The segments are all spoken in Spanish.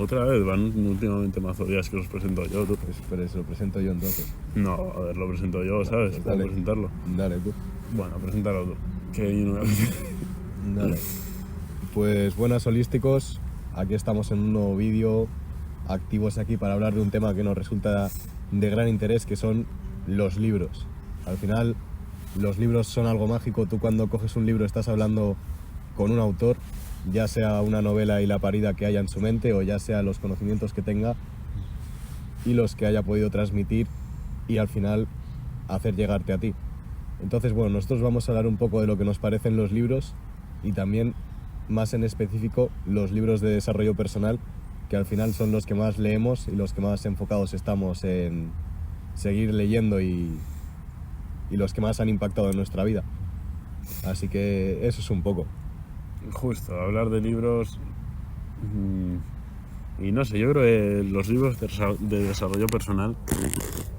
Otra vez, van últimamente mazo días que los presento yo, tú. Pues, pero eso lo presento yo entonces. No, a ver, lo presento yo, ¿sabes? Pues ¿Puedo dale. presentarlo? Dale tú. Bueno, preséntalo tú. Que yo no me Dale. Pues buenas holísticos, aquí estamos en un nuevo vídeo, activos aquí para hablar de un tema que nos resulta de gran interés, que son los libros. Al final, los libros son algo mágico. Tú cuando coges un libro estás hablando con un autor, ya sea una novela y la parida que haya en su mente, o ya sea los conocimientos que tenga y los que haya podido transmitir y al final hacer llegarte a ti. Entonces, bueno, nosotros vamos a hablar un poco de lo que nos parecen los libros y también, más en específico, los libros de desarrollo personal, que al final son los que más leemos y los que más enfocados estamos en seguir leyendo y los que más han impactado en nuestra vida. Así que eso es un poco. Justo, hablar de libros. Y no sé, yo creo que los libros de desarrollo personal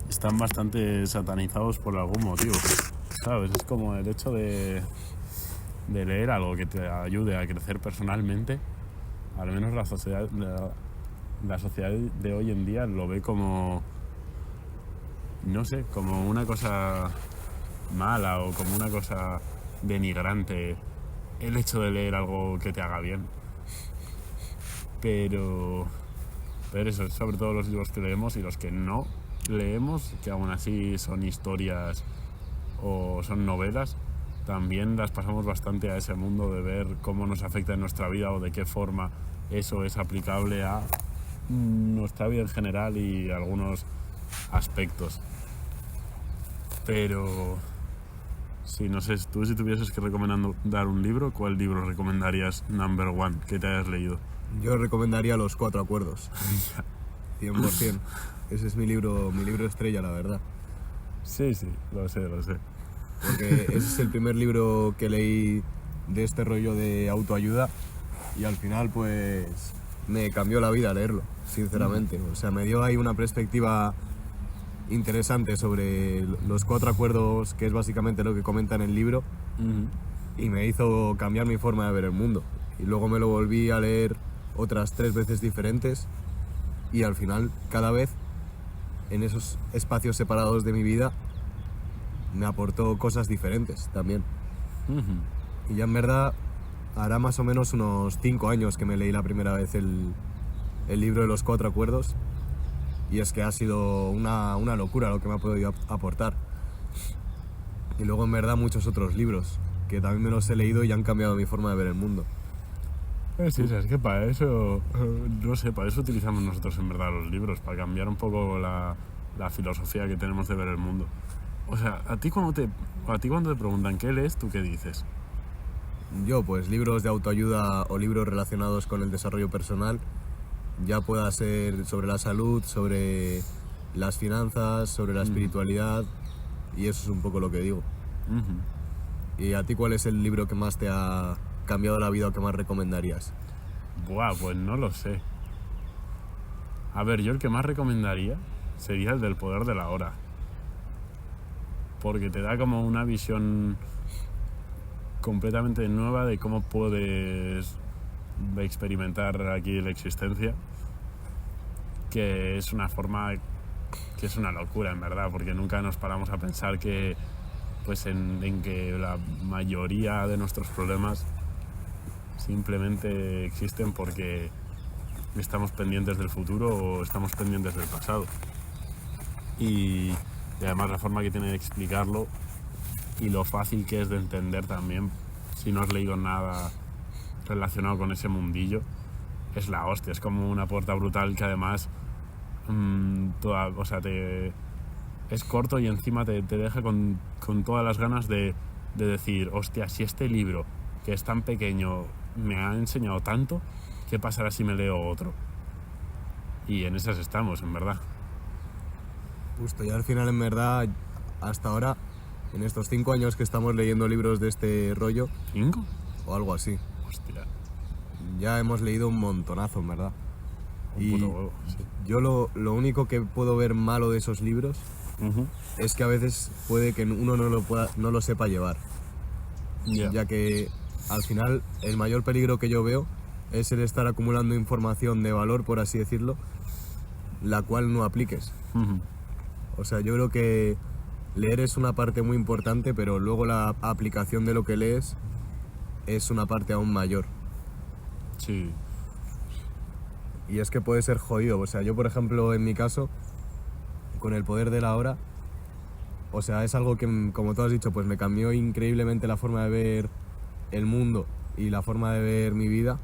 están bastante satanizados por algún motivo, ¿sabes? Es como el hecho de leer algo que te ayude a crecer personalmente. Al menos la sociedad de hoy en día lo ve como, no sé, como una cosa mala o como una cosa denigrante el hecho de leer algo que te haga bien. Pero eso, sobre todo los libros que leemos y los que no leemos, que aún así son historias o son novelas, también las pasamos bastante a ese mundo de ver cómo nos afecta en nuestra vida o de qué forma eso es aplicable a nuestra vida en general y algunos aspectos. Pero sí, no sé, tú si tuvieses que recomendar un libro, ¿cuál libro recomendarías number one que te hayas leído? Yo recomendaría Los Cuatro Acuerdos. 100%. Ese es mi libro estrella, la verdad. Sí, lo sé. Porque ese es el primer libro que leí de este rollo de autoayuda y al final pues me cambió la vida leerlo, sinceramente. O sea, me dio ahí una perspectiva interesante sobre los cuatro acuerdos, que es básicamente lo que comenta en el libro, y me hizo cambiar mi forma de ver el mundo. Y luego me lo volví a leer otras 3 veces diferentes y al final cada vez en esos espacios separados de mi vida me aportó cosas diferentes también. Y ya en verdad hará más o menos unos 5 años que me leí la primera vez el libro de los cuatro acuerdos y es que ha sido una locura lo que me ha podido aportar. Y luego en verdad muchos otros libros que también me los he leído y han cambiado mi forma de ver el mundo. Sí, es que para eso, no sé, para eso utilizamos nosotros en verdad los libros, para cambiar un poco la filosofía que tenemos de ver el mundo. O sea, a ti cuando te preguntan qué lees, ¿tú qué dices? Yo, pues libros de autoayuda o libros relacionados con el desarrollo personal, ya pueda ser sobre la salud, sobre las finanzas, sobre la espiritualidad, y eso es un poco lo que digo. ¿Y a ti cuál es el libro que más te ha cambiado la vida o que más recomendarías? Buah, pues no lo sé. A ver, yo el que más recomendaría sería el del poder de la hora. Porque te da como una visión completamente nueva de cómo puedes experimentar aquí la existencia, que es una forma que es una locura en verdad, porque nunca nos paramos a pensar que pues en que la mayoría de nuestros problemas simplemente existen porque estamos pendientes del futuro o estamos pendientes del pasado. Y además la forma que tiene de explicarlo y lo fácil que es de entender también, si no has leído nada relacionado con ese mundillo, es la hostia. Es como una puerta brutal que además es corto y encima te deja con todas las ganas de decir, hostia, si este libro, que es tan pequeño, me ha enseñado tanto, ¿qué pasará si me leo otro? Y en esas estamos, en verdad. Justo, y al final en verdad, hasta ahora, en estos 5 años que estamos leyendo libros de este rollo, ¿5? o algo así, Hostia. ya hemos leído un montonazo, en verdad. Un Y puto huevo, sí. yo lo único que puedo ver malo de esos libros es que a veces puede que uno no lo sepa llevar. Yeah. Ya que al final el mayor peligro que yo veo es el estar acumulando información de valor, por así decirlo, la cual no apliques. O sea, yo creo que leer es una parte muy importante, pero luego la aplicación de lo que lees es una parte aún mayor. Sí. Y es que puede ser jodido. O sea, yo, por ejemplo, en mi caso, con El poder de la hora, o sea, es algo que, como tú has dicho, pues me cambió increíblemente la forma de ver el mundo y la forma de ver mi vida,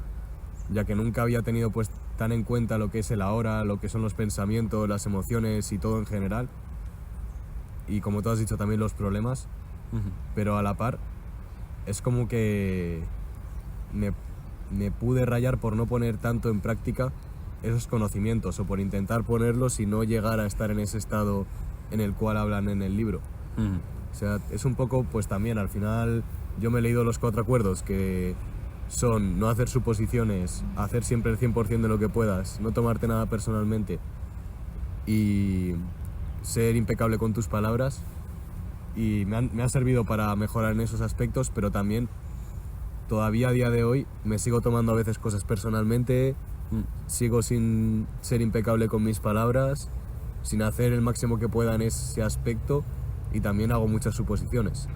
ya que nunca había tenido pues tan en cuenta lo que es el ahora, lo que son los pensamientos, las emociones y todo en general. Y como tú has dicho, también los problemas. Pero a la par, es como que me pude rayar por no poner tanto en práctica esos conocimientos, o por intentar ponerlos y no llegar a estar en ese estado en el cual hablan en el libro. O sea, es un poco, pues también, al final, yo me he leído los 4 acuerdos, que son no hacer suposiciones, hacer siempre el 100% de lo que puedas, no tomarte nada personalmente y ser impecable con tus palabras. Y me ha servido para mejorar en esos aspectos, pero también todavía a día de hoy me sigo tomando a veces cosas personalmente, sigo sin ser impecable con mis palabras, sin hacer el máximo que pueda en ese aspecto, y también hago muchas suposiciones.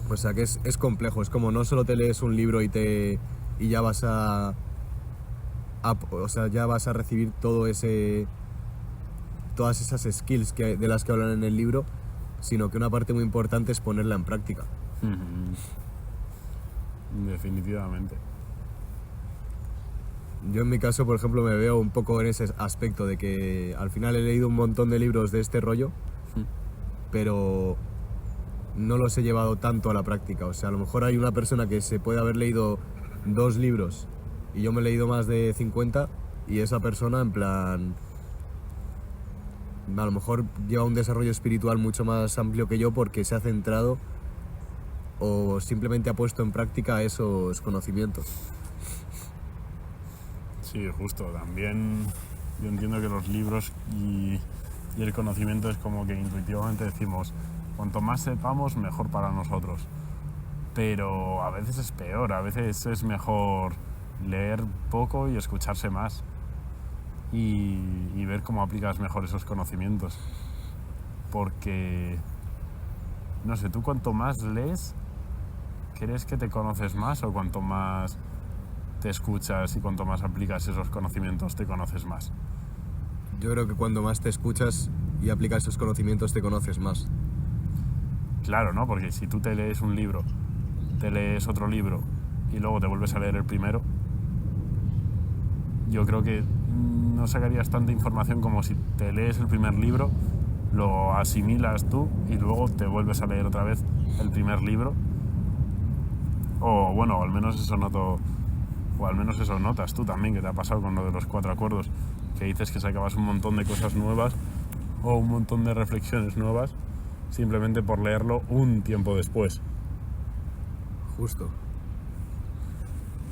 O sea que es complejo, es como no solo te lees un libro y ya vas o sea, ya vas a recibir todas esas skills de las que hablan en el libro, sino que una parte muy importante es ponerla en práctica. Definitivamente. Yo en mi caso, por ejemplo, me veo un poco en ese aspecto de que al final he leído un montón de libros de este rollo, pero no los he llevado tanto a la práctica. O sea, a lo mejor hay una persona que se puede haber leído 2 libros y yo me he leído más de 50, y esa persona, en plan, a lo mejor lleva un desarrollo espiritual mucho más amplio que yo, porque se ha centrado o simplemente ha puesto en práctica esos conocimientos. Sí, justo. También yo entiendo que los libros y el conocimiento es como que intuitivamente decimos, cuanto más sepamos, mejor para nosotros. Pero a veces es peor, a veces es mejor leer poco y escucharse más. Y ver cómo aplicas mejor esos conocimientos. Porque, no sé, tú cuanto más lees, ¿crees que te conoces más, o cuanto más te escuchas y cuanto más aplicas esos conocimientos te conoces más? Yo creo que cuando más te escuchas y aplicas esos conocimientos te conoces más. Claro, ¿no? Porque si tú te lees un libro, te lees otro libro y luego te vuelves a leer el primero, yo creo que no sacarías tanta información como si te lees el primer libro, lo asimilas tú y luego te vuelves a leer otra vez el primer libro. O bueno, al menos eso noto, o al menos eso notas tú también, que te ha pasado con lo de los 4 acuerdos, que dices que sacabas un montón de cosas nuevas o un montón de reflexiones nuevas simplemente por leerlo un tiempo después. Justo.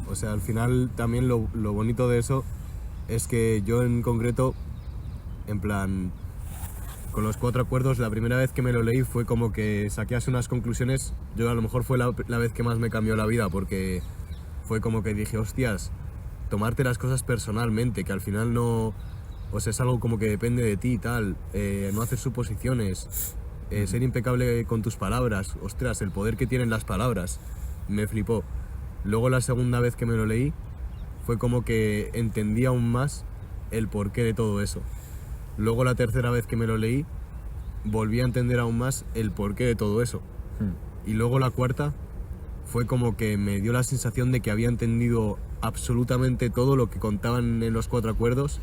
O sea, al final también lo bonito de eso es que yo en concreto, en plan, con los 4 acuerdos, la primera vez que me lo leí fue como que saqué así unas conclusiones. Yo a lo mejor fue la vez que más me cambió la vida, porque fue como que dije, hostias, tomarte las cosas personalmente, que al final no... O sea, es algo como que depende de ti y tal, no hacer suposiciones, ser impecable con tus palabras. Ostras, el poder que tienen las palabras, me flipó. Luego la segunda vez que me lo leí fue como que entendí aún más el porqué de todo eso. Luego la tercera vez que me lo leí volví a entender aún más el porqué de todo eso. Y luego la cuarta fue como que me dio la sensación de que había entendido absolutamente todo lo que contaban en los 4 acuerdos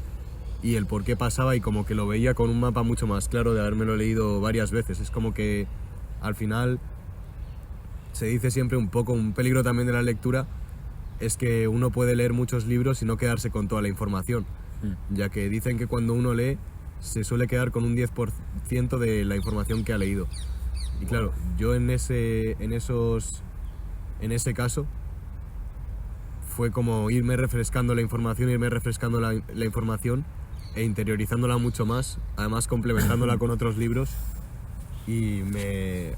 y el por qué pasaba, y como que lo veía con un mapa mucho más claro de habérmelo leído varias veces. Es como que al final se dice siempre un poco, un peligro también de la lectura es que uno puede leer muchos libros y no quedarse con toda la información, ya que dicen que cuando uno lee se suele quedar con un 10% de la información que ha leído. Y claro, yo en ese caso fue como irme refrescando la información e interiorizándola mucho más, además complementándola con otros libros, Y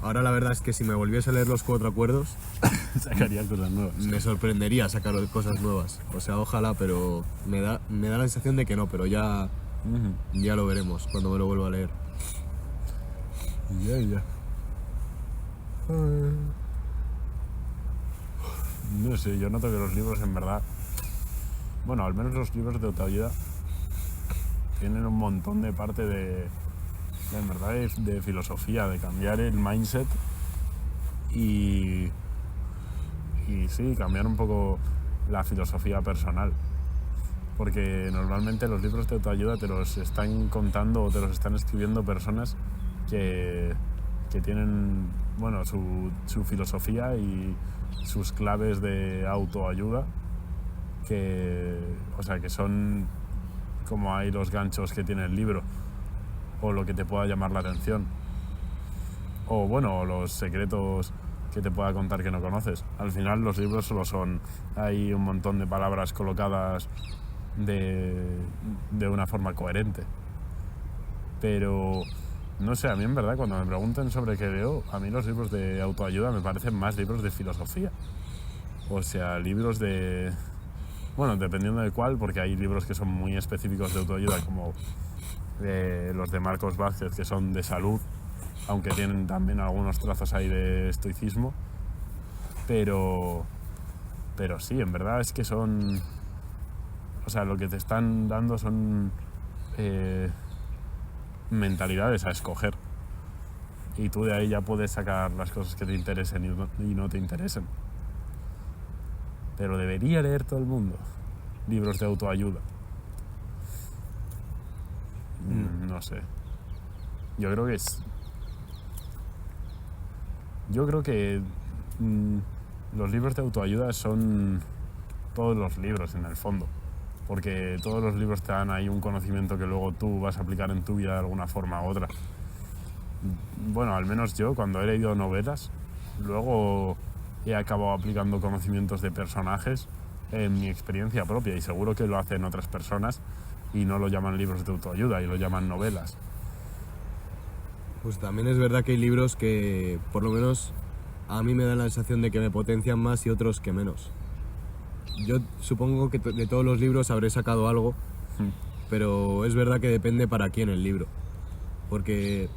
ahora la verdad es que si me volviese a leer los 4 acuerdos, Sacaría cosas nuevas. me sorprendería sacar cosas nuevas. O sea, ojalá, pero me da la sensación de que no, pero ya lo veremos cuando me lo vuelva a leer. Ya. No sé, yo noto que los libros en verdad, bueno, al menos los libros de autoayuda tienen un montón de parte en verdad de filosofía, de cambiar el mindset y sí, cambiar un poco la filosofía personal. Porque normalmente los libros de autoayuda te los están contando o te los están escribiendo personas que tienen, bueno, su filosofía y sus claves de autoayuda, o sea, que son como hay los ganchos que tiene el libro o lo que te pueda llamar la atención o bueno, los secretos que te pueda contar que no conoces. Al final los libros solo hay un montón de palabras colocadas de una forma coherente, pero no sé, a mí en verdad cuando me pregunten sobre qué leo, a mí los libros de autoayuda me parecen más libros de filosofía, o sea, libros de, bueno, dependiendo de cuál, porque hay libros que son muy específicos de autoayuda como los de Marcos Vázquez, que son de salud, aunque tienen también algunos trazos ahí de estoicismo, pero sí, en verdad es que son, o sea, lo que te están dando son mentalidades a escoger, y tú de ahí ya puedes sacar las cosas que te interesen y no te interesen. Pero debería leer todo el mundo libros de autoayuda. No sé. Yo creo que los libros de autoayuda son todos los libros en el fondo, porque todos los libros te dan ahí un conocimiento que luego tú vas a aplicar en tu vida de alguna forma u otra. Bueno, al menos yo cuando he leído novelas, luego he acabado aplicando conocimientos de personajes en mi experiencia propia, y seguro que lo hacen otras personas y no lo llaman libros de autoayuda y lo llaman novelas. Pues también es verdad que hay libros que, por lo menos, a mí me dan la sensación de que me potencian más y otros que menos. Yo supongo que de todos los libros habré sacado algo, pero es verdad que depende para quién el libro. Porque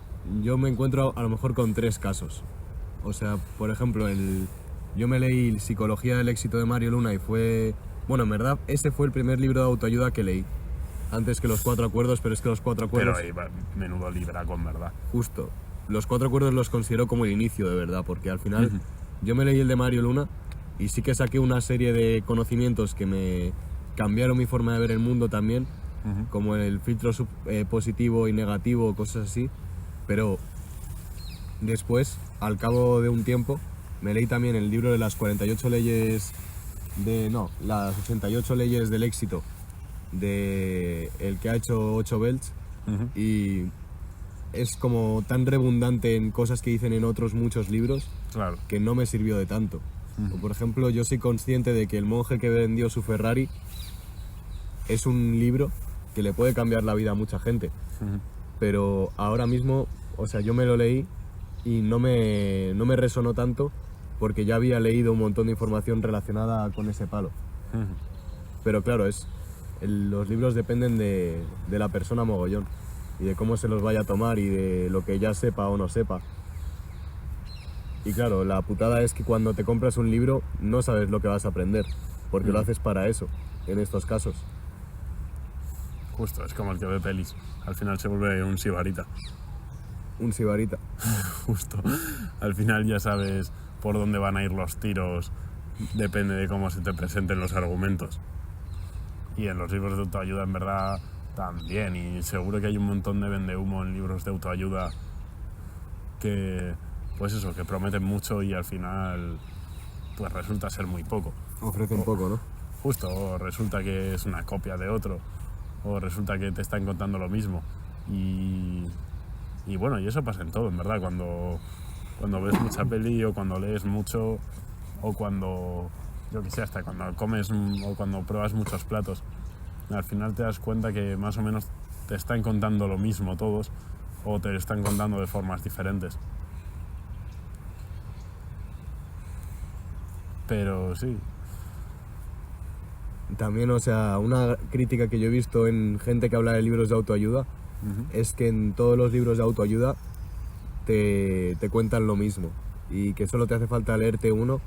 yo me encuentro a lo mejor con 3 casos. O sea, por ejemplo, yo me leí Psicología del éxito de Mario Luna y bueno, en verdad, ese fue el primer libro de autoayuda que leí. Antes que los 4 acuerdos, pero es que los 4 acuerdos... Pero ahí va, menudo libraco, en verdad. Justo. Los 4 acuerdos los considero como el inicio, de verdad, porque al final yo me leí el de Mario Luna y sí que saqué una serie de conocimientos que me cambiaron mi forma de ver el mundo también, como el filtro positivo y negativo, cosas así, pero después, al cabo de un tiempo, me leí también el libro de las 48 leyes las 88 leyes del éxito, de el que ha hecho 8 Belts, y es como tan redundante en cosas que dicen en otros muchos libros, claro, que no me sirvió de tanto. O por ejemplo, yo soy consciente de que El monje que vendió su Ferrari es un libro que le puede cambiar la vida a mucha gente, pero ahora mismo, o sea, yo me lo leí y no me resonó tanto porque ya había leído un montón de información relacionada con ese palo. Pero claro, los libros dependen de la persona mogollón y de cómo se los vaya a tomar y de lo que ya sepa o no sepa. Y claro, la putada es que cuando te compras un libro no sabes lo que vas a aprender, porque lo haces para eso, en estos casos. Justo, es como el que ve pelis. Al final se vuelve un sibarita. Un sibarita. Justo. Al final ya sabes por dónde van a ir los tiros, depende de cómo se te presenten los argumentos. Y en los libros de autoayuda, en verdad, también. Y seguro que hay un montón de vendehumo en libros de autoayuda que, pues eso, que prometen mucho y al final, pues resulta ser muy poco. Ofrecen poco, ¿no? Justo, o resulta que es una copia de otro, o resulta que te están contando lo mismo. Y bueno, y eso pasa en todo, en verdad, cuando ves mucha peli o cuando lees mucho o cuando, yo qué sé, hasta cuando comes o cuando pruebas muchos platos, al final te das cuenta que más o menos te están contando lo mismo todos o te están contando de formas diferentes. Pero sí. También, o sea, una crítica que yo he visto en gente que habla de libros de autoayuda Ujú. es que en todos los libros de autoayuda te cuentan lo mismo y que solo te hace falta leerte uno.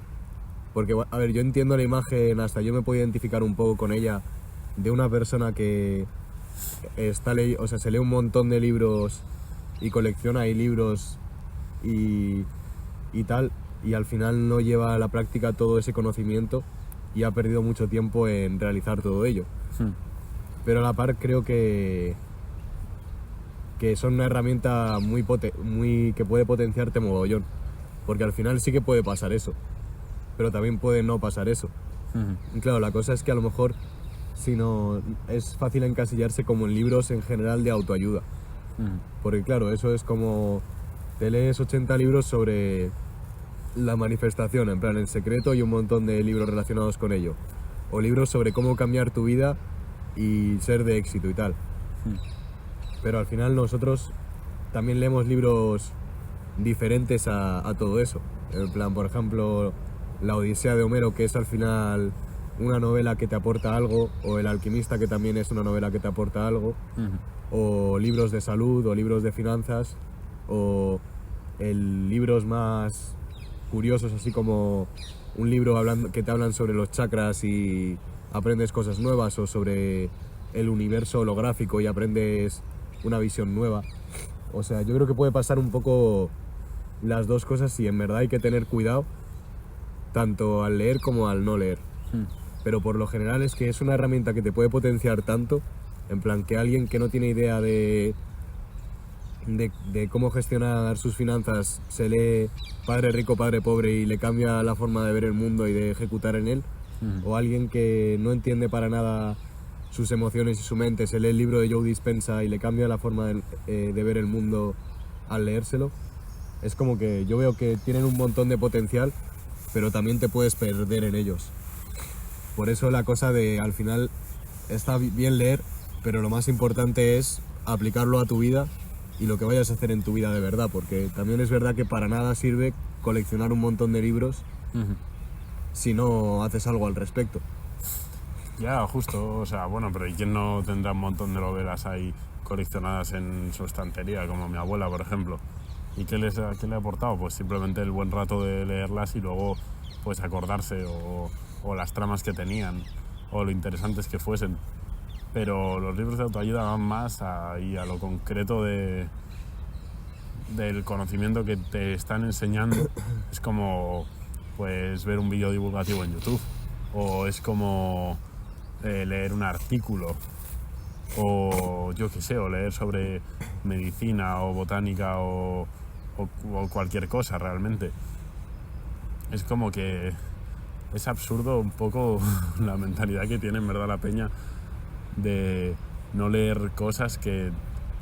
Porque, a ver, yo entiendo la imagen, hasta yo me puedo identificar un poco con ella, de una persona que o sea, se lee un montón de libros y colecciona ahí libros y tal, y al final no lleva a la práctica todo ese conocimiento y ha perdido mucho tiempo en realizar todo ello. Pero a la par creo que son una herramienta muy que puede potenciarte mogollón, porque al final sí que puede pasar eso, pero también puede no pasar eso. Y claro, la cosa es que a lo mejor es fácil encasillarse como en libros en general de autoayuda, porque claro, eso es como te lees 80 libros sobre la manifestación, en plan El Secreto, y un montón de libros relacionados con ello, o libros sobre cómo cambiar tu vida y ser de éxito y tal. Pero al final nosotros también leemos libros diferentes a todo eso. En plan, por ejemplo, La Odisea de Homero, que es al final una novela que te aporta algo, o El Alquimista, que también es una novela que te aporta algo, o libros de salud, o libros de finanzas, o libros más curiosos, así como un libro que te hablan sobre los chakras y aprendes cosas nuevas, o sobre el universo holográfico y aprendes una visión nueva. O sea, yo creo que puede pasar un poco las dos cosas y en verdad hay que tener cuidado tanto al leer como al no leer. Pero por lo general es que es una herramienta que te puede potenciar tanto, en plan que alguien que no tiene idea de cómo gestionar sus finanzas se lee Padre Rico, Padre Pobre y le cambia la forma de ver el mundo y de ejecutar en él, o alguien que no entiende para nada sus emociones y su mente se lee el libro de Joe Dispenza y le cambia la forma de ver el mundo al leérselo. Es como que yo veo que tienen un montón de potencial, pero también te puedes perder en ellos. Por eso la cosa de, al final, está bien leer, pero lo más importante es aplicarlo a tu vida y lo que vayas a hacer en tu vida de verdad, porque también es verdad que para nada sirve coleccionar un montón de libros si no haces algo al respecto. Ya, justo, o sea, bueno, pero ¿y quién no tendrá un montón de novelas ahí coleccionadas en su estantería, como mi abuela, por ejemplo? ¿Y qué le ha aportado? Pues simplemente el buen rato de leerlas y luego pues acordarse o las tramas que tenían o lo interesantes que fuesen. Pero los libros de autoayuda van más a lo concreto del conocimiento que te están enseñando. Es como pues ver un vídeo divulgativo en YouTube, o es como leer un artículo, o yo qué sé, o leer sobre medicina o botánica o cualquier cosa realmente. Es como que es absurdo un poco la mentalidad que tiene en verdad la peña de no leer cosas que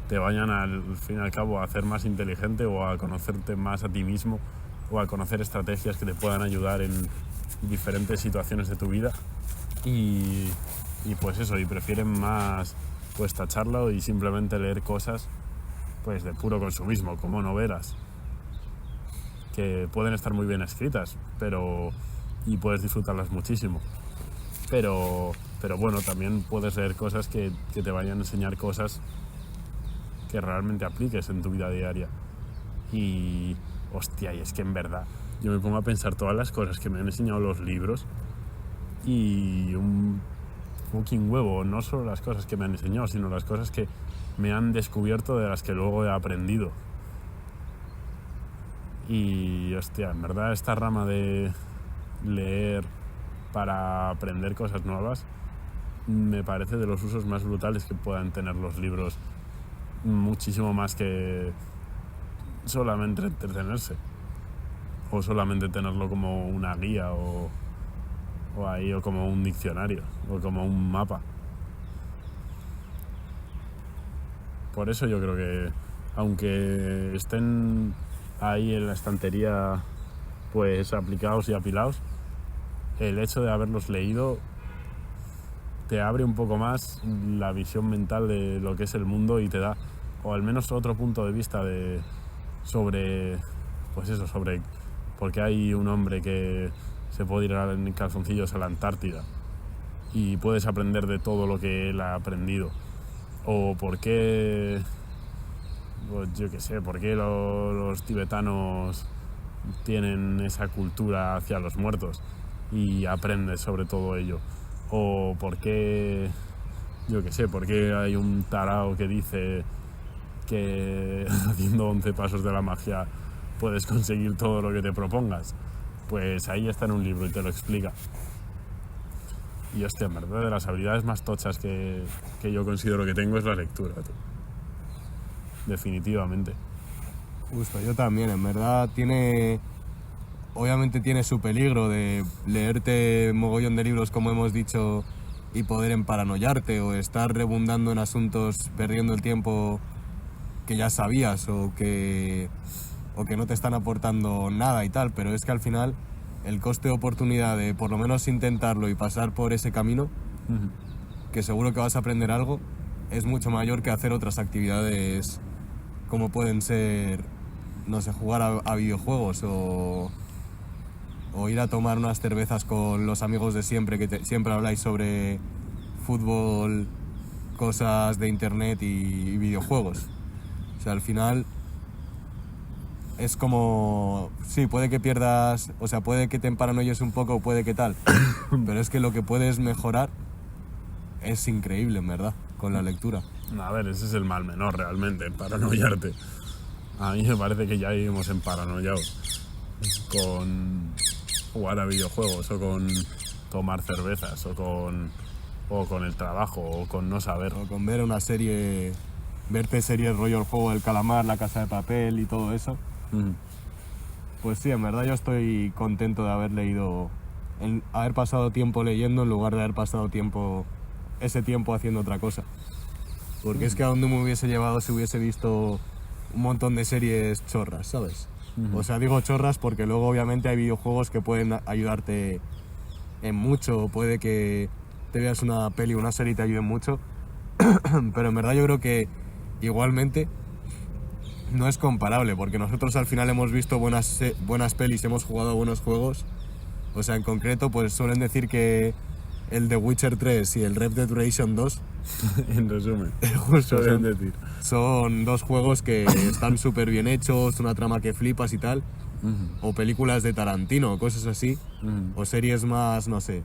te vayan al fin y al cabo a hacer más inteligente o a conocerte más a ti mismo o a conocer estrategias que te puedan ayudar en diferentes situaciones de tu vida y pues eso, y prefieren más pues tacharlo y simplemente leer cosas pues de puro consumismo, como novelas que pueden estar muy bien escritas, y puedes disfrutarlas muchísimo, pero bueno, también puedes leer cosas que te vayan a enseñar cosas que realmente apliques en tu vida diaria. Y hostia, y es que en verdad yo me pongo a pensar todas las cosas que me han enseñado los libros y un fucking huevo, no solo las cosas que me han enseñado, sino las cosas que me han descubierto de las que luego he aprendido. Y hostia, en verdad esta rama de leer para aprender cosas nuevas me parece de los usos más brutales que puedan tener los libros, muchísimo más que solamente entretenerse o solamente tenerlo como una guía o como un diccionario o como un mapa. Por eso yo creo que aunque estén ahí en la estantería pues aplicados y apilados, el hecho de haberlos leído te abre un poco más la visión mental de lo que es el mundo y te da o al menos otro punto de vista sobre, pues eso, sobre por qué hay un hombre que se puede ir en calzoncillos a la Antártida y puedes aprender de todo lo que él ha aprendido, o por qué, pues yo qué sé, por qué los tibetanos tienen esa cultura hacia los muertos y aprendes sobre todo ello, o por qué, yo qué sé, por qué hay un tarao que dice que haciendo 11 pasos de la magia puedes conseguir todo lo que te propongas. Pues ahí está en un libro y te lo explica. Y hostia, en verdad, de las habilidades más tochas que yo considero que tengo es la lectura, tú. Definitivamente. Justo, yo también, en verdad obviamente tiene su peligro de leerte mogollón de libros, como hemos dicho, y poder emparanoiarte o estar rebundando en asuntos, perdiendo el tiempo que ya sabías o que no te están aportando nada y tal, pero es que al final el coste de oportunidad de por lo menos intentarlo y pasar por ese camino, que seguro que vas a aprender algo, es mucho mayor que hacer otras actividades como pueden ser, no sé, jugar a videojuegos o ir a tomar unas cervezas con los amigos de siempre, que siempre habláis sobre fútbol, cosas de internet y videojuegos. O sea, al final es como, sí, puede que pierdas, o sea, puede que te emparanoies un poco, puede que tal, pero es que lo que puedes mejorar es increíble, en verdad, con la lectura. A ver, ese es el mal menor realmente, paranoiarte. A mí me parece que ya vivimos emparanoiados con jugar a videojuegos o con tomar cervezas o con el trabajo o con no saber. O con ver una serie, verte series rollo El Juego del Calamar, La Casa de Papel y todo eso. Pues sí, en verdad yo estoy contento de haber leído, haber pasado tiempo leyendo en lugar de haber pasado ese tiempo haciendo otra cosa. Porque es que a donde me hubiese llevado si hubiese visto un montón de series chorras, ¿sabes? O sea, digo chorras porque luego obviamente hay videojuegos que pueden ayudarte en mucho, puede que te veas una peli o una serie y te ayuden mucho, pero en verdad yo creo que igualmente no es comparable, porque nosotros al final hemos visto buenas pelis, hemos jugado a buenos juegos. O sea, en concreto, pues suelen decir que el The Witcher 3 y el Red Dead Redemption 2 en resumen, justo son 2 juegos que están súper bien hechos, una trama que flipas y tal, o películas de Tarantino, cosas así, o series más, no sé,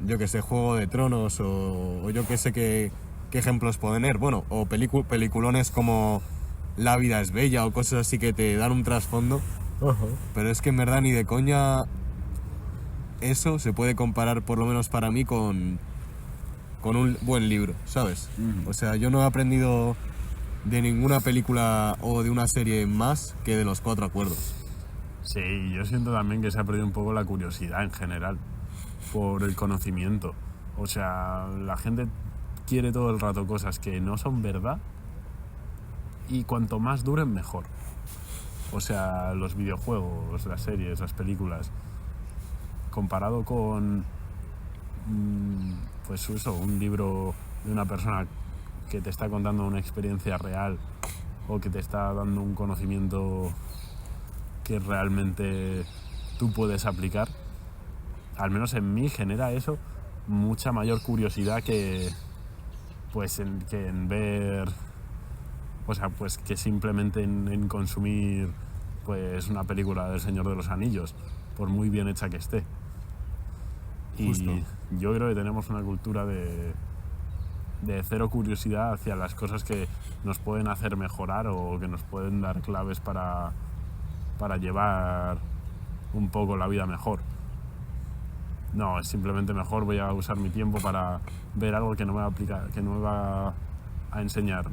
yo que sé, Juego de Tronos, o yo que sé qué ejemplos pueden ser, bueno, o peliculones como La vida es bella o cosas así que te dan un trasfondo, pero es que en verdad ni de coña eso se puede comparar, por lo menos para mí, con un buen libro, ¿sabes? O sea, yo no he aprendido de ninguna película o de una serie más que de Los Cuatro Acuerdos. Sí, yo siento también que se ha perdido un poco la curiosidad en general por el conocimiento. O sea, la gente quiere todo el rato cosas que no son verdad y cuanto más duren mejor. O sea, los videojuegos, las series, las películas, comparado con pues eso, un libro de una persona que te está contando una experiencia real o que te está dando un conocimiento que realmente tú puedes aplicar, al menos en mí genera eso mucha mayor curiosidad que en ver, o sea, pues que simplemente en consumir pues una película del Señor de los Anillos, por muy bien hecha que esté. Justo. Y yo creo que tenemos una cultura de cero curiosidad hacia las cosas que nos pueden hacer mejorar o que nos pueden dar claves para llevar un poco la vida mejor. No, es simplemente mejor voy a usar mi tiempo para ver algo que no me va a aplicar, que no me va a enseñar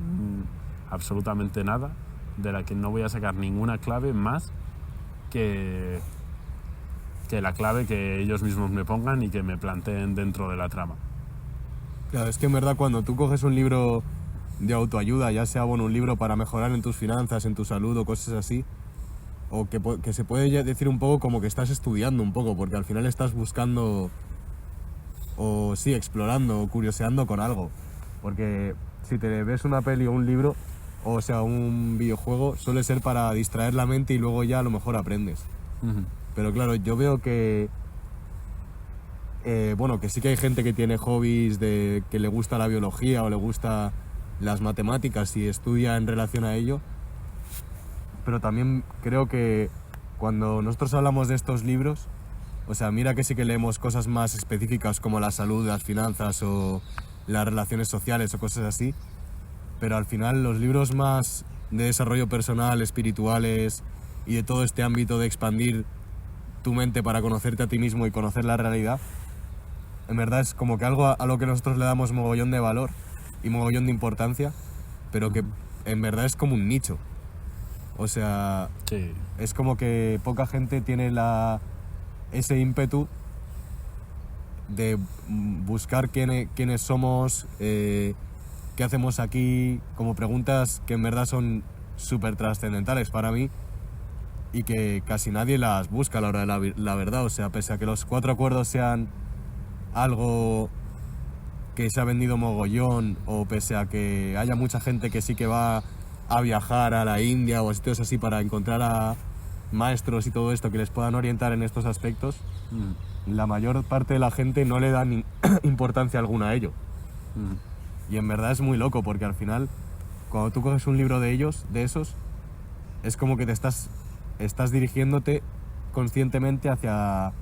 absolutamente nada, de la que no voy a sacar ninguna clave más que la clave que ellos mismos me pongan y que me planteen dentro de la trama. Claro, es que en verdad cuando tú coges un libro de autoayuda, ya sea un libro para mejorar en tus finanzas, en tu salud o cosas así, o que se puede decir un poco como que estás estudiando un poco, porque al final estás buscando, o sí, explorando o curioseando con algo. Porque si te ves una peli o un libro, o sea, un videojuego, suele ser para distraer la mente y luego ya a lo mejor aprendes. Pero claro, yo veo que bueno, que sí que hay gente que tiene hobbies de que le gusta la biología o le gusta las matemáticas y estudia en relación a ello, pero también creo que cuando nosotros hablamos de estos libros, o sea, mira que sí que leemos cosas más específicas como la salud, las finanzas o las relaciones sociales o cosas así, pero al final los libros más de desarrollo personal, espirituales y de todo este ámbito de expandir tu mente para conocerte a ti mismo y conocer la realidad, en verdad es como que algo a lo que nosotros le damos mogollón de valor y mogollón de importancia, pero que en verdad es como un nicho. O sea, Sí. es como que poca gente tiene ese ímpetu de buscar quiénes somos, qué hacemos aquí, como preguntas que en verdad son súper trascendentales para mí y que casi nadie las busca a la hora de la verdad. O sea, pese a que los 4 acuerdos sean algo que se ha vendido mogollón, o pese a que haya mucha gente que sí que va a viajar a la India o a sitios así para encontrar a maestros y todo esto que les puedan orientar en estos aspectos, la mayor parte de la gente no le da ni importancia alguna a ello. Y en verdad es muy loco porque al final, cuando tú coges un libro de ellos, de esos, es como que te estás dirigiéndote conscientemente hacia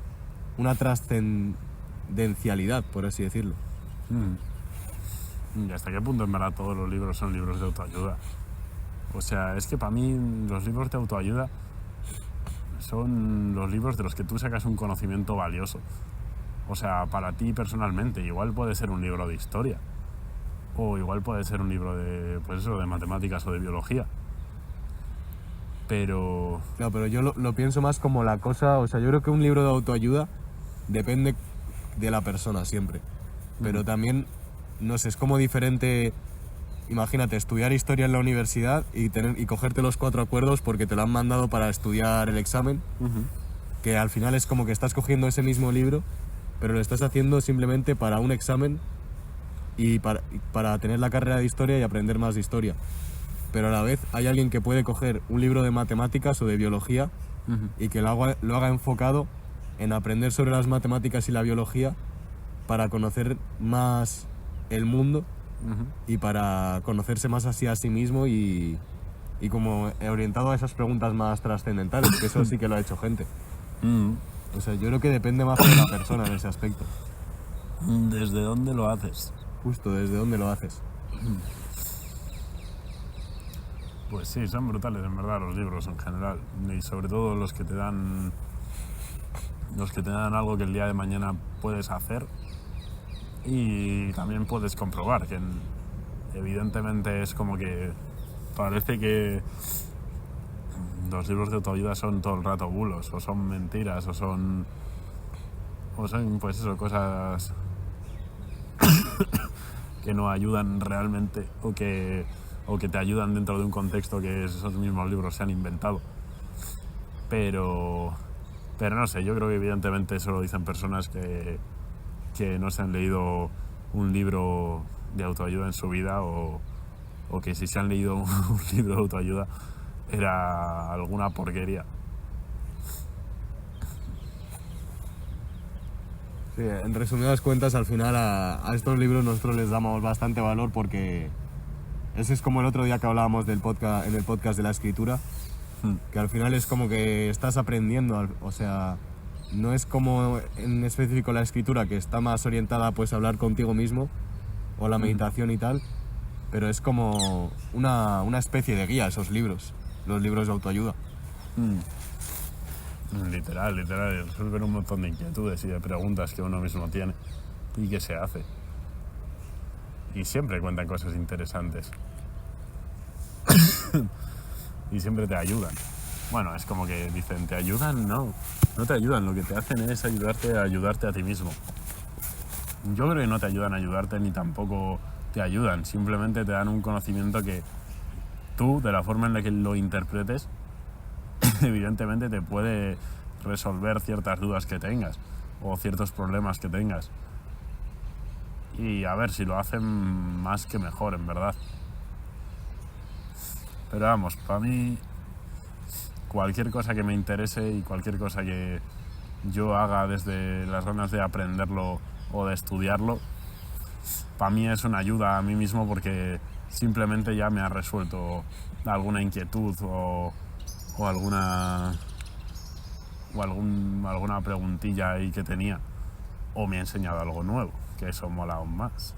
una trascendencialidad, por así decirlo. ¿Y hasta qué punto en verdad todos los libros son libros de autoayuda? O sea, es que para mí los libros de autoayuda son los libros de los que tú sacas un conocimiento valioso. O sea, para ti personalmente, igual puede ser un libro de historia. O igual puede ser un libro de, pues eso, de matemáticas o de biología. Pero... No, pero yo lo pienso más como la cosa, o sea, yo creo que un libro de autoayuda depende de la persona siempre. Pero también, no sé, es como diferente, imagínate, estudiar historia en la universidad y cogerte los 4 acuerdos porque te lo han mandado para estudiar el examen, que al final es como que estás cogiendo ese mismo libro, pero lo estás haciendo simplemente para un examen y para tener la carrera de historia y aprender más de historia. Pero a la vez hay alguien que puede coger un libro de matemáticas o de biología y que lo haga enfocado en aprender sobre las matemáticas y la biología para conocer más el mundo y para conocerse más así a sí mismo y como orientado a esas preguntas más trascendentales, que eso sí que lo ha hecho gente. O sea, yo creo que depende más de la persona en ese aspecto. ¿Desde dónde lo haces? Justo, desde dónde lo haces. Pues sí, son brutales en verdad los libros en general. Y sobre todo los que te dan algo que el día de mañana puedes hacer y también puedes comprobar que evidentemente es como que parece que los libros de autoayuda son todo el rato bulos o son mentiras o son pues eso, cosas que no ayudan realmente o que te ayudan dentro de un contexto que esos mismos libros se han inventado, pero no sé, yo creo que evidentemente eso lo dicen personas que no se han leído un libro de autoayuda en su vida o que si se han leído un libro de autoayuda era alguna porquería. Sí, en resumidas cuentas, al final a estos libros nosotros les damos bastante valor porque ese es como el otro día que hablábamos en el podcast de la escritura, que al final es como que estás aprendiendo, o sea, no es como en específico la escritura, que está más orientada pues a hablar contigo mismo, o la meditación y tal, pero es como una especie de guía esos libros, los libros de autoayuda. Literal, resuelven un montón de inquietudes y de preguntas que uno mismo tiene y que se hace. Y siempre cuentan cosas interesantes. Y siempre te ayudan. Bueno, es como que dicen, ¿te ayudan? No te ayudan, lo que te hacen es ayudarte a ayudarte a ti mismo. Yo creo que no te ayudan a ayudarte ni tampoco te ayudan, simplemente te dan un conocimiento que tú, de la forma en la que lo interpretes, evidentemente te puede resolver ciertas dudas que tengas o ciertos problemas que tengas. Y a ver, si lo hacen más que mejor, en verdad. Pero vamos, para mí cualquier cosa que me interese y cualquier cosa que yo haga desde las ganas de aprenderlo o de estudiarlo, para mí es una ayuda a mí mismo porque simplemente ya me ha resuelto alguna inquietud o alguna preguntilla ahí que tenía, o me ha enseñado algo nuevo, que eso mola aún más.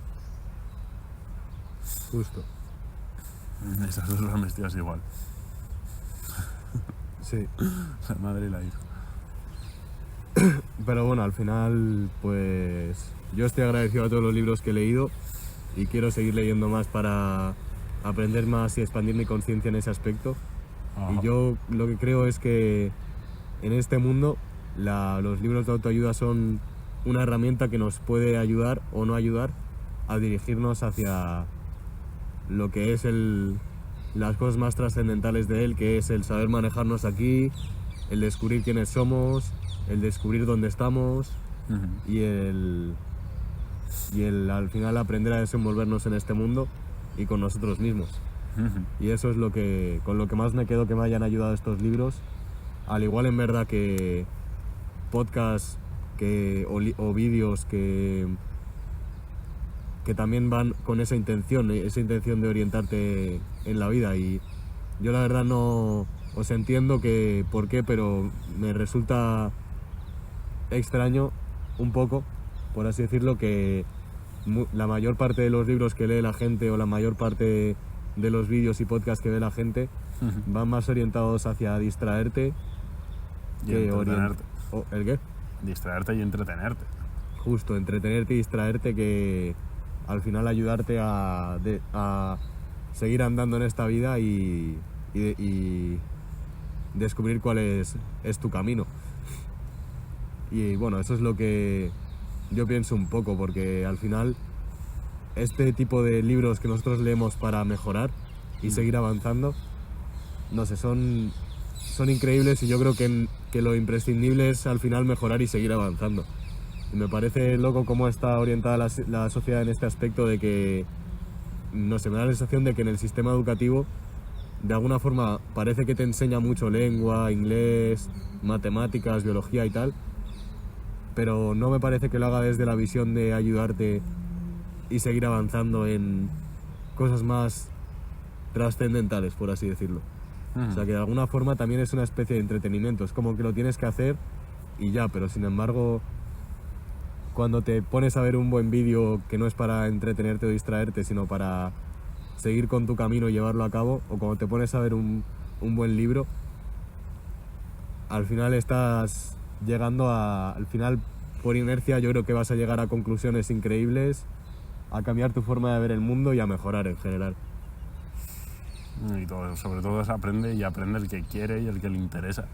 Justo. Esas dos son vestidas igual. Sí. La madre y la hija. Pero bueno, al final, pues yo estoy agradecido a todos los libros que he leído y quiero seguir leyendo más para aprender más y expandir mi conciencia en ese aspecto. Ajá. Y yo lo que creo es que en este mundo los libros de autoayuda son una herramienta que nos puede ayudar o no ayudar a dirigirnos hacia lo que es las cosas más trascendentales de él, que es el saber manejarnos aquí, el descubrir quiénes somos, el descubrir dónde estamos y el al final aprender a desenvolvernos en este mundo y con nosotros mismos. Y eso es con lo que más me quedo, que me hayan ayudado estos libros, al igual en verdad que podcasts o vídeos que también van con esa intención de orientarte en la vida. Y yo la verdad no os entiendo que por qué, pero me resulta extraño un poco, por así decirlo, que la mayor parte de los libros que lee la gente o la mayor parte de los vídeos y podcasts que ve la gente van más orientados hacia distraerte y entretenerte. ¿El qué? Distraerte y entretenerte. Justo, entretenerte y distraerte, que al final ayudarte a seguir andando en esta vida y descubrir cuál es tu camino. Y bueno, eso es lo que yo pienso un poco, porque al final este tipo de libros que nosotros leemos para mejorar y seguir avanzando, no sé, son increíbles, y yo creo que lo imprescindible es al final mejorar y seguir avanzando. Y me parece loco cómo está orientada la sociedad en este aspecto, de que, no sé, me da la sensación de que en el sistema educativo de alguna forma parece que te enseña mucho lengua, inglés, matemáticas, biología y tal, pero no me parece que lo haga desde la visión de ayudarte y seguir avanzando en cosas más trascendentales, por así decirlo. O sea, que de alguna forma también es una especie de entretenimiento, es como que lo tienes que hacer y ya, pero sin embargo, cuando te pones a ver un buen vídeo que no es para entretenerte o distraerte, sino para seguir con tu camino y llevarlo a cabo, o cuando te pones a ver un buen libro, al final estás llegando al final, por inercia, yo creo que vas a llegar a conclusiones increíbles, a cambiar tu forma de ver el mundo y a mejorar en general. Y sobre todo aprende el que quiere y el que le interesa.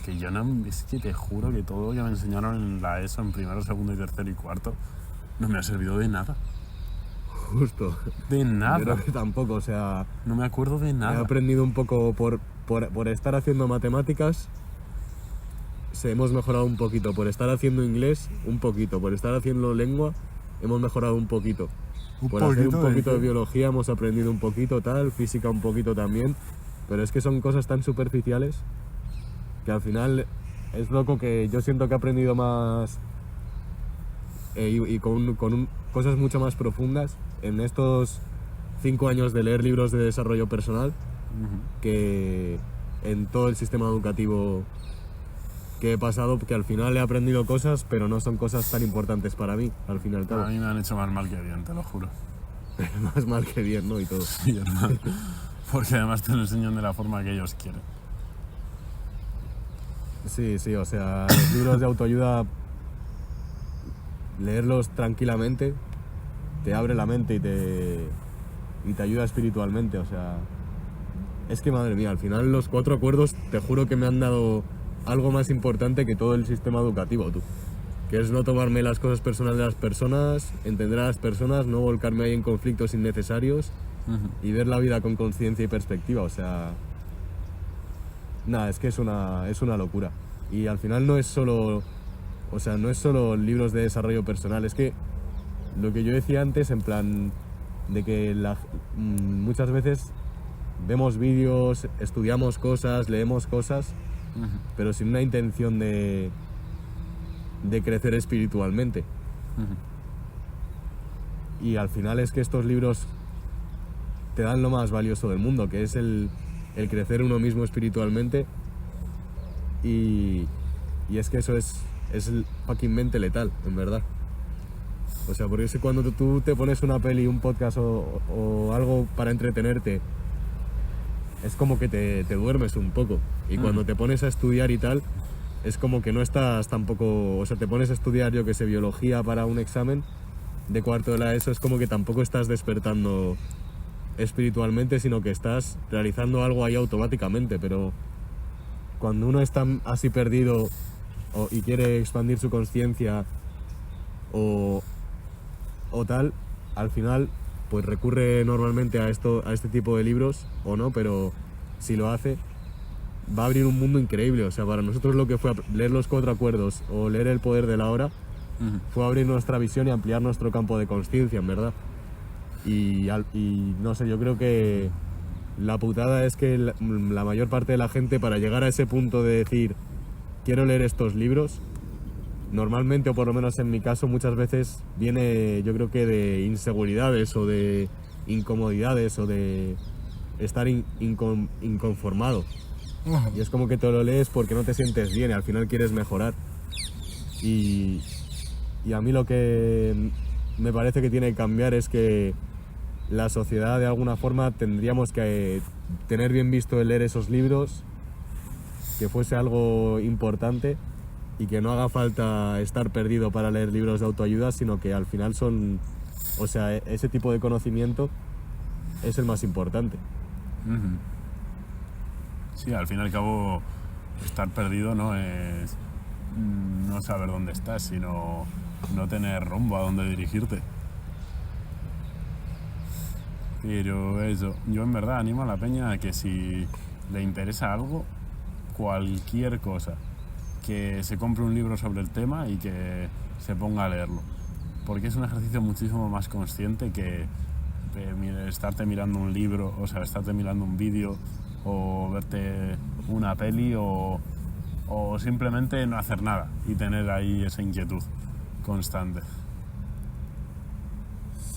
Que yo no, es que te juro que todo lo que me enseñaron en la ESO, en primero, segundo y tercero y cuarto, no me ha servido de nada. Justo. De nada. Yo creo que tampoco, o sea... No me acuerdo de nada. He aprendido un poco por estar haciendo matemáticas, hemos mejorado un poquito. Por estar haciendo inglés, un poquito. Por estar haciendo lengua, hemos mejorado un poquito. Por hacer un poquito de biología hemos aprendido un poquito, tal, física un poquito también. Pero es que son cosas tan superficiales que al final es loco, que yo siento que he aprendido más y con cosas mucho más profundas en estos 5 años de leer libros de desarrollo personal que en todo el sistema educativo que he pasado, que al final he aprendido cosas, pero no son cosas tan importantes para mí, al fin y al cabo. A mí me han hecho más mal que bien, te lo juro. Más mal que bien, ¿no? Y todo. Sí, hermano. Porque además te lo enseñan de la forma que ellos quieren. Sí, o sea, los libros de autoayuda, leerlos tranquilamente te abre la mente y te ayuda espiritualmente, o sea, es que madre mía, al final los 4 acuerdos te juro que me han dado algo más importante que todo el sistema educativo, tú, que es no tomarme las cosas personales de las personas, entender a las personas, no volcarme ahí en conflictos innecesarios y ver la vida con conciencia y perspectiva, o sea, nada, es que es una locura. Y al final no es solo libros de desarrollo personal, es que lo que yo decía antes, en plan de que muchas veces vemos vídeos, estudiamos cosas, leemos cosas, pero sin una intención de crecer espiritualmente. Y al final es que estos libros te dan lo más valioso del mundo, que es el crecer uno mismo espiritualmente, y es que eso es el fucking mente letal, en verdad. O sea, porque es que cuando tú te pones una peli, un podcast o algo para entretenerte, es como que te duermes un poco. Y cuando te pones a estudiar y tal, es como que no estás tampoco... O sea, te pones a estudiar, yo que sé, biología para un examen de cuarto de la ESO, es como que tampoco estás despertando espiritualmente, sino que estás realizando algo ahí automáticamente. Pero cuando uno está así perdido y quiere expandir su conciencia o tal, al final pues recurre normalmente a este tipo de libros, o no, pero si lo hace, va a abrir un mundo increíble. O sea, para nosotros lo que fue leer los 4 acuerdos o leer El poder de la hora fue abrir nuestra visión y ampliar nuestro campo de consciencia, en verdad. Y no sé, yo creo que la putada es que la mayor parte de la gente, para llegar a ese punto de decir quiero leer estos libros, normalmente, o por lo menos en mi caso, muchas veces viene, yo creo que de inseguridades o de incomodidades o de estar inconformado. Y es como que te lo lees porque no te sientes bien y al final quieres mejorar. Y a mí lo que me parece que tiene que cambiar es que la sociedad, de alguna forma, tendríamos que tener bien visto el leer esos libros, que fuese algo importante y que no haga falta estar perdido para leer libros de autoayuda, sino que al final son... O sea, ese tipo de conocimiento es el más importante. Sí, al fin y al cabo, estar perdido no es no saber dónde estás, sino no tener rumbo a dónde dirigirte. Pero eso, yo en verdad animo a la peña a que si le interesa algo, cualquier cosa, que se compre un libro sobre el tema y que se ponga a leerlo. Porque es un ejercicio muchísimo más consciente que estarte mirando un libro, o sea, estarte mirando un vídeo o verte una peli o simplemente no hacer nada y tener ahí esa inquietud constante.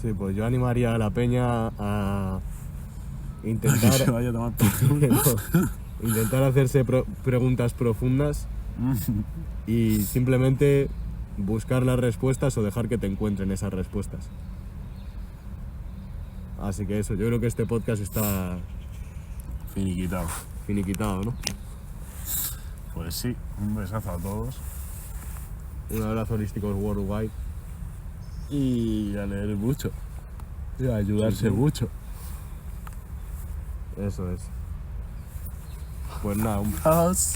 Sí, pues yo animaría a la peña a intentar... Que se vaya a tomar por culo. No, intentar hacerse preguntas profundas y simplemente buscar las respuestas o dejar que te encuentren esas respuestas. Así que eso, yo creo que este podcast está finiquitado, ¿no? Pues sí, un besazo a todos Un abrazo holísticos worldwide. y a leer mucho y a ayudarse mucho. Eso es. Pues nada, Adiós.